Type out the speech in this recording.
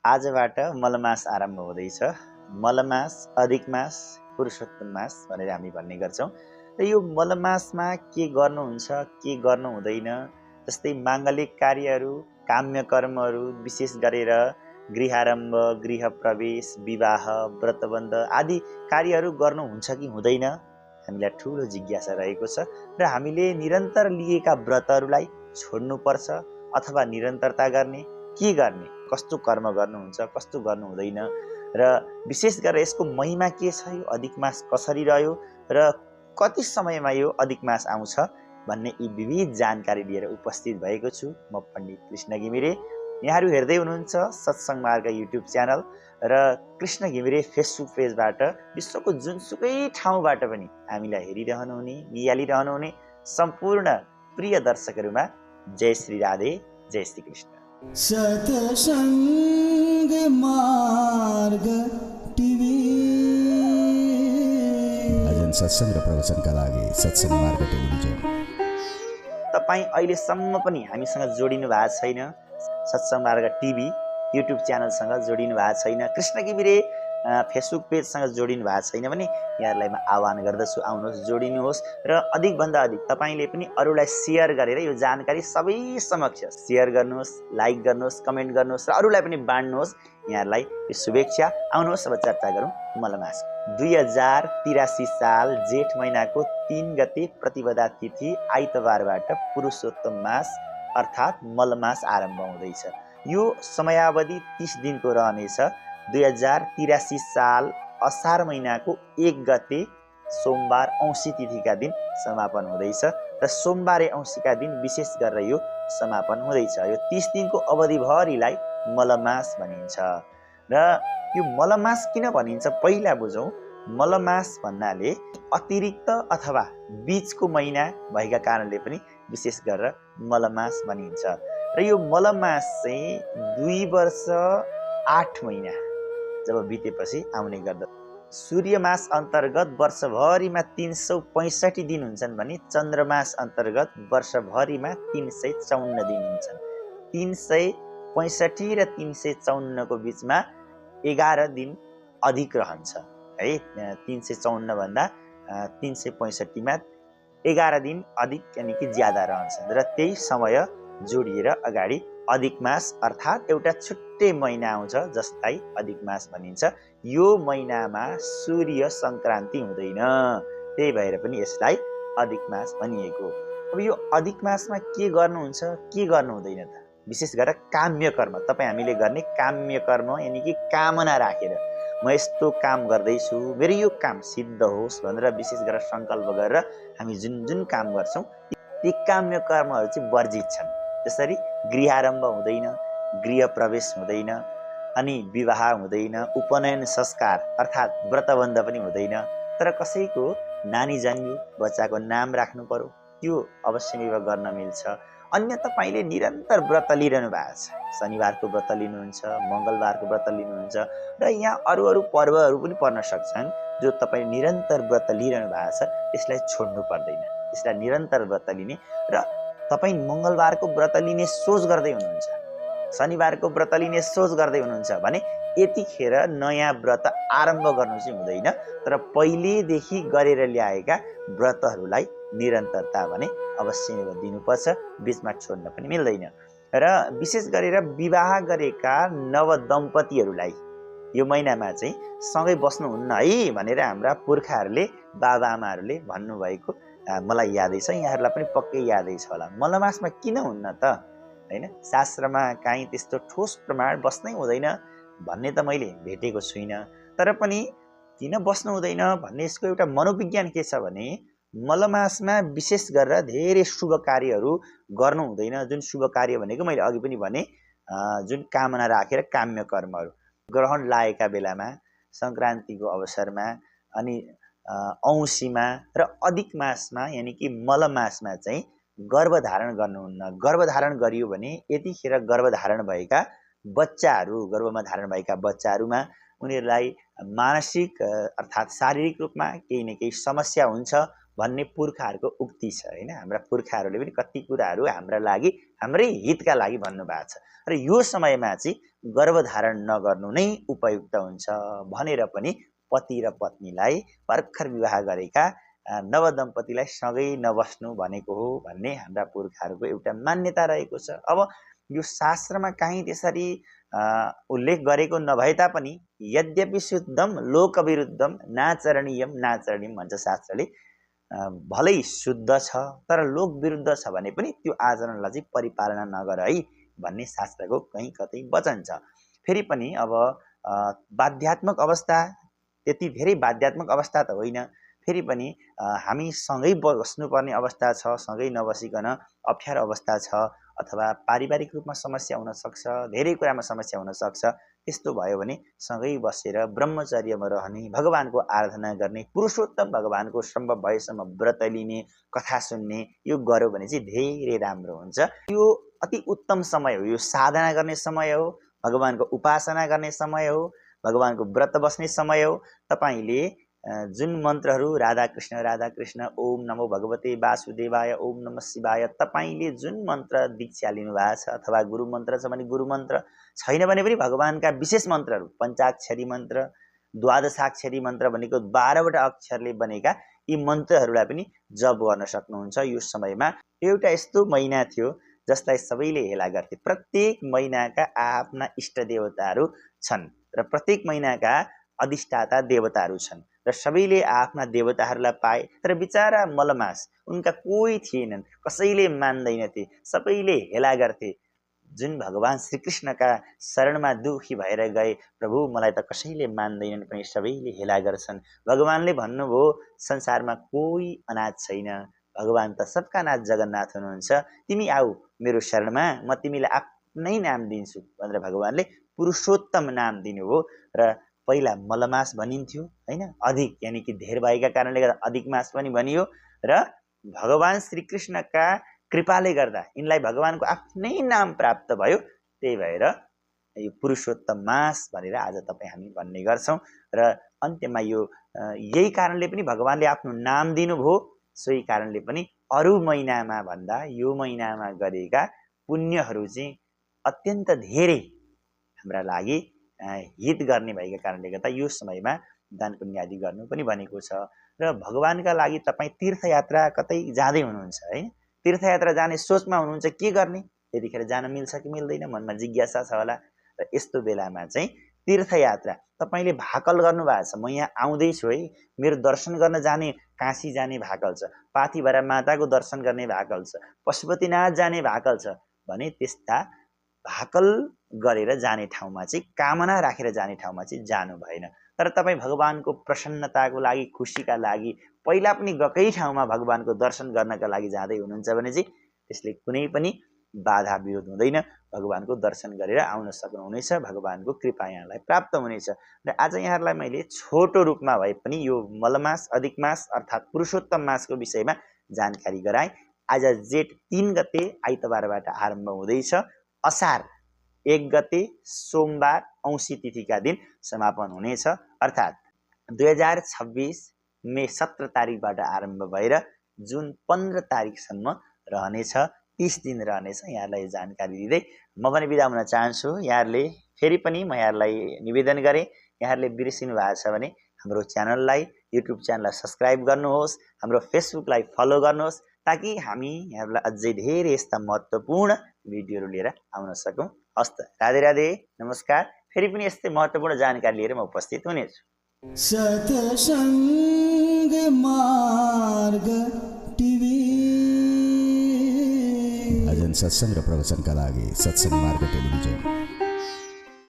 आजबाट मलमास आरम्भ हुँदैछ। मलमास, अधिक मास, पुरुषोत्तम मास भनेर हामी भन्ने गर्छौँ। र यो मलमासमा के गर्नुहुन्छ, के गर्नु हुँदैन, जस्तै माङ्गलिक कार्यहरू, काम्य कर्महरू, विशेष गरेर गृहारम्भ, गृह प्रवेश, विवाह, व्रतबन्ध आदि कार्यहरू गर्नुहुन्छ कि हुँदैन, हामीलाई ठुलो जिज्ञासा रहेको छ। र हामीले निरन्तर लिएका व्रतहरूलाई छोड्नुपर्छ अथवा निरन्तरता गर्ने, के गर्ने, कस्तो कर्म गर्नुहुन्छ, कस्तो गर्नु हुँदैन, र विशेष गरेर यसको महिमा के छ, यो अधिक मास कसरी रह्यो र कति समयमा यो अधिक मास आउँछ भन्ने यी विविध जानकारी लिएर उपस्थित भएको छु। म पण्डित कृष्ण घिमिरे। यहाँहरू हेर्दै हुनुहुन्छ सत्सङ्ग मार्ग युट्युब च्यानल र कृष्ण घिमिरे फेसबुक पेजबाट विश्वको जुनसुकै ठाउँबाट पनि हामीलाई हेरिरहनुहुने, निहालिरहनुहुने सम्पूर्ण प्रिय दर्शकहरूमा जय श्री राधे, जय श्री कृष्ण। सत्संग मार्ग टिभी भजन सत्संग र प्रवचनका लागि सत्संग मार्ग टेलिभिजन। तपाईँ अहिलेसम्म पनि हामीसँग जोडिनु भएको छैन, सत्संग मार्ग टिभी युट्युब च्यानलसँग जोडिनु भएको छैन, कृष्ण घिमिरे फेसबुक पेजसँग जोडिनु भएको छैन भने यहाँहरूलाई म आह्वान गर्दछु, आउनुहोस्, जोडिनुहोस् र अधिकभन्दा अधिक तपाईँले पनि अरूलाई सेयर गरेर यो जानकारी सबै समक्ष सेयर गर्नुहोस्, लाइक गर्नुहोस्, कमेन्ट गर्नुहोस् र अरूलाई पनि बाँड्नुहोस्। यहाँहरूलाई यो शुभेच्छा। आउनुहोस् अब चर्चा गरौँ मलमास। 2083 साल जेठ महिनाको 3 गते प्रतिपदा तिथि आइतबारबाट पुरुषोत्तम मास अर्थात् मलमास आरम्भ हुँदैछ। यो समयावधि 30 दिनको रहनेछ। 2083 साल असार महिनाको 1 गते सोमबार औँसी तिथिका दिन समापन हुँदैछ र सोमबारे औँसीका दिन विशेष गरेर यो समापन हुँदैछ। यो 30 दिनको अवधिभरिलाई मलमास भनिन्छ। र यो मलमास किन भनिन्छ पहिला बुझौँ। मलमास भन्नाले अतिरिक्त अथवा बीचको महिना भएका कारणले पनि विशेष गरेर मलमास भनिन्छ। र यो मलमास चाहिँ 2 वर्ष 8 महिना जब बितेपछि आउने गर्दछ। सूर्यमास अन्तर्गत वर्षभरिमा 365 दिन हुन्छन् भने चन्द्रमास अन्तर्गत वर्षभरिमा 354 दिन हुन्छन्। 365 र 354 को बिचमा 11 दिन अधिक रहन्छ है। 354 भन्दा 365 मा 11 दिन अधिक यानि कि ज्यादा रहन्छ र त्यही समय जोडिएर अगाडि अधिक मास अर्थात् एउटा छुट्टै महिना आउँछ जसलाई अधिक मास भनिन्छ। यो महिनामा सूर्य सङ्क्रान्ति हुँदैन, त्यही भएर पनि यसलाई अधिक मास भनिएको। अब यो अधिक मासमा के गर्नुहुन्छ, के गर्नु हुँदैन त? विशेष गरेर काम्य कर्म, तपाईँ हामीले गर्ने काम्य कर्म यानि कि कामना राखेर म यस्तो काम गर्दैछु, मेरो यो काम सिद्ध होस् भनेर विशेष गरेर सङ्कल्प गरेर हामी जुन जुन काम गर्छौँ ती काम्य कर्महरू चाहिँ वर्जित छन्। जसरी गृहारम्भ हुँदैन, गृह प्रवेश हुँदैन, अनि विवाह हुँदैन, उपनयन संस्कार अर्थात् व्रतबन्ध पनि हुँदैन। तर कसैको नानी जन्मियो, बच्चाको नाम राख्नु पर्यो, त्यो अवश्यमेव गर्न मिल्छ। अन्य तपाईँले निरन्तर व्रत लिइरहनु भएको छ, शनिबारको व्रत लिनुहुन्छ, मङ्गलबारको व्रत लिनुहुन्छ र यहाँ अरू अरू पर्वहरू पनि पर्न सक्छन् जो तपाईँ निरन्तर व्रत लिइरहनु भएको छ, यसलाई छोड्नु पर्दैन, यसलाई निरन्तर व्रत लिने। र तपाईँ मङ्गलबारको व्रत लिने सोच गर्दै हुनुहुन्छ, शनिबारको व्रत लिने सोच गर्दै हुनुहुन्छ भने यतिखेर नयाँ व्रत आरम्भ गर्नु चाहिँ हुँदैन, तर पहिलेदेखि गरेर ल्याएका व्रतहरूलाई निरन्तरता भने अवश्य दिनुपर्छ, बिचमा छोड्न पनि मिल्दैन। र विशेष गरेर विवाह गरेका नवदम्पतिहरूलाई यो महिनामा चाहिँ सँगै बस्नुहुन्न है भनेर हाम्रा पुर्खाहरूले, बाबाआमाहरूले भन्नुभएको मलाई यादै छ, यहाँहरूलाई पनि पक्कै यादै छ होला। मलमासमा किन हुन्न त हैन? शास्त्रमा काहीँ त्यस्तो ठोस प्रमाण बस्नै हुँदैन भन्ने त मैले भेटेको छुइनँ। तर पनि किन बस्नु हुँदैन भन्ने यसको एउटा मनोविज्ञान के छ भने मलमासमा विशेष गरेर धेरै शुभ कार्यहरू गर्नु हुँदैन। जुन शुभ कार्य भनेको मैले अघि पनि भने जुन कामना राखेर काम्य कर्महरू, ग्रहण लागेका बेलामा, सङ्क्रान्तिको अवसरमा, अनि औँसीमा र अधिक मासमा यानि कि मलमासमा चाहिँ गर्भधारण गर्नुहुन्न। गर्भधारण गरियो भने यतिखेर गर्भधारण भएका बच्चाहरू, गर्भमा धारण भएका बच्चाहरूमा उनीहरूलाई मानसिक अर्थात् शारीरिक रूपमा केही न केही समस्या हुन्छ भन्ने पुर्खाहरूको उक्ति छ हैन। हाम्रा पुर्खाहरूले पनि कति कुराहरू हाम्रा लागि हाम्रै हितका लागि भन्नुभएको छ र यो समयमा चाहिँ गर्भधारण नगर्नु नै उपयुक्त हुन्छ भनेर पनि पति र पत्नीलाई भर्खर विवाह गरेका नवदम्पतिलाई सँगै नबस्नु भनेको हो भन्ने हाम्रा पुर्खाहरूको एउटा मान्यता रहेको छ। अब यो शास्त्रमा कहीँ त्यसरी उल्लेख गरेको नभए तापनि यद्यपि शुद्धम लोकविरुद्धम नाचरणीयम नाचरणीयम भन्छ शास्त्रले। भलै शुद्ध छ तर लोक विरुद्ध छ भने पनि त्यो आचरणलाई चाहिँ परिपालना नगर है भन्ने शास्त्रको कहीँ कतै वचन छ। फेरि पनि अब बाध्यात्मक अवस्था त्यति धेरै बाध्यात्मक अवस्था त होइन, फेरि पनि हामी सँगै बस्नुपर्ने अवस्था छ, सँगै नबसिकन अप्ठ्यारो अवस्था छ अथवा पारिवारिक रूपमा समस्या हुन सक्छ, धेरै कुरामा समस्या हुन सक्छ। त्यस्तो भयो भने सँगै बसेर ब्रह्मचर्यमा रहने, भगवानको आराधना गर्ने, पुरुषोत्तम भगवानको सम्भव भएसम्म व्रत लिने, कथा सुन्ने यो गर्यो भने चाहिँ धेरै राम्रो हुन्छ। यो अति उत्तम समय हो, यो साधना गर्ने समय हो, भगवानको उपासना गर्ने समय हो, भगवानको व्रत बस्ने समय हो। तपाईले जुन मन्त्रहरू राधा कृष्ण ओम नमो भगवते वासुदेवाय ओम नमः शिवाय तपाईले जुन मन्त्र दीक्षा लिनु भएको छ अथवा गुरु मन्त्र छ भने गुरु मन्त्र, छैन भने पनि भगवानका विशेष मन्त्रहरू पञ्चाक्षरी मन्त्र, द्वादशाक्षरी मन्त्र भनेको 12 वटा अक्षरले बनेका यी मन्त्रहरूलाई पनि जप गर्न सक्नुहुन्छ। यो समयमा एउटा यस्तो महिना थियो जसलाई सबैले हेला गर्थे। प्रत्येक महिनाका आफ्ना इष्ट देवताहरू छन् र प्रत्येक महिनाका अधिष्ठाता देवताहरू छन् र सबैले आफ्ना देवताहरूलाई पाए। तर बिचारा मलमास उनका कोही थिएनन्, कसैले मान्दैनथे, सबैले हेला गर्थे। जुन भगवान श्रीकृष्णका शरणमा दुखी भएर गए, प्रभु मलाई त कसैले मान्दैनन् पनि सबैले हेला गर्छन्। भगवानले भन्नुभयो संसारमा कोही अनाथ छैन, भगवान त सबका नाथ जगन्नाथ हुनुहुन्छ, तिमी आऊ मेरो शरणमा, म तिमीलाई आफ्नै नाम दिन्छु भनेर भगवानले पुरुषोत्तम नाम दिनुभयो। र पहिला मलमास भनिन्थ्यो हैन, अधिक यानि कि धेर भएका कारणले गर्दा अधिक मास पनि भनियो र भगवान श्रीकृष्णका कृपाले गर्दा यिनलाई भगवानको आफ्नै नाम प्राप्त भयो। त्यही भएर यो पुरुषोत्तम मास भनेर आज हामी भन्ने गर्छौं र अन्त्यमा यो यही कारणले पनि भगवानले आफ्नो नाम दिनुभयो। सोही कारणले पनि अरु महिनामा भन्दा यो महिनामा गरेका पुण्यहरू चाहिँ अत्यन्त धेरै हाम्रा लागि हित गर्ने भएका कारणले गर्दा यो समयमा दान पुण्य आदि गर्नु पनि भनेको छ। र भगवानका लागि तपाई तीर्थयात्रा कतै जाँदै हुनुहुन्छ है, तीर्थयात्रा जाने सोचमा हुनुहुन्छ, के गर्ने त्यतिखेर जान मिल्छ कि मिल्दैन मनमा जिज्ञासा छ होला। र यस्तो बेलामा चाहिँ तीर्थयात्रा तपाईले भाकल गर्नु भएको छ, म यहाँ आउँदै छु है, मेरो दर्शन गर्न जाने, काशी जाने भाकल छ, पाथिभरा माताको दर्शन गर्ने भाकल छ, पशुपतिनाथ जाने भाकल छ भने त्यस्ता भाकल गरेर जाने ठाउँमा चाहिँ, कामना राखेर जाने ठाउँमा चाहिँ जानु भएन। तर तपाई भगवानको प्रसन्नताको लागि, खुसीका लागि पहिला पनि गएकै ठाउँमा भगवानको दर्शन गर्नका लागि जाँदै हुनुहुन्छ भने चाहिँ त्यसले कुनै पनि बाधा विरोध हुँदैन, भगवानको दर्शन गरेर आउन सक्नुहुनेछ, भगवानको कृपा यहाँलाई प्राप्त हुनेछ। र आज यहाँहरूलाई मैले छोटो रूपमा भए पनि यो मलमास अधिक मास अर्थात् पुरुषोत्तम मासको विषयमा जानकारी गराएँ। आज जेठ 3 गते आइतबारबाट आरम्भ हुँदैछ, असार 1 गते सोमबार औँसी तिथिका दिन समापन हुनेछ, अर्थात् 2026 मे 17 तारिकबाट आरम्भ भएर जुन 15 तारिकसम्म रहनेछ, 30 दिन रहनेछ। यहाँलाई जानकारी दिँदै म पनि बिदा हुन चाहन्छु। यहाँहरूले फेरि पनि म यहाँहरूलाई निवेदन गरेँ, यहाँहरूले बिर्सिनु भएको छ भने हाम्रो च्यानललाई, युट्युब च्यानललाई सब्स्क्राइब गर्नुहोस्, हाम्रो फेसबुकलाई फलो गर्नुहोस्, ताकि हामी यहाँहरूलाई अझै धेरै यस्ता महत्त्वपूर्ण भिडियोहरू लिएर आउन सकौँ। हस्त राधे राधे, नमस्कार। फेरि पनि यस्तै महत्त्वपूर्ण जानकारी लिएर म उपस्थित हुनेछु। सत्संग मार्ग टिभी अजन सत्संग र प्रवचनका लागि सत्संग मार्ग टेलिभिजन।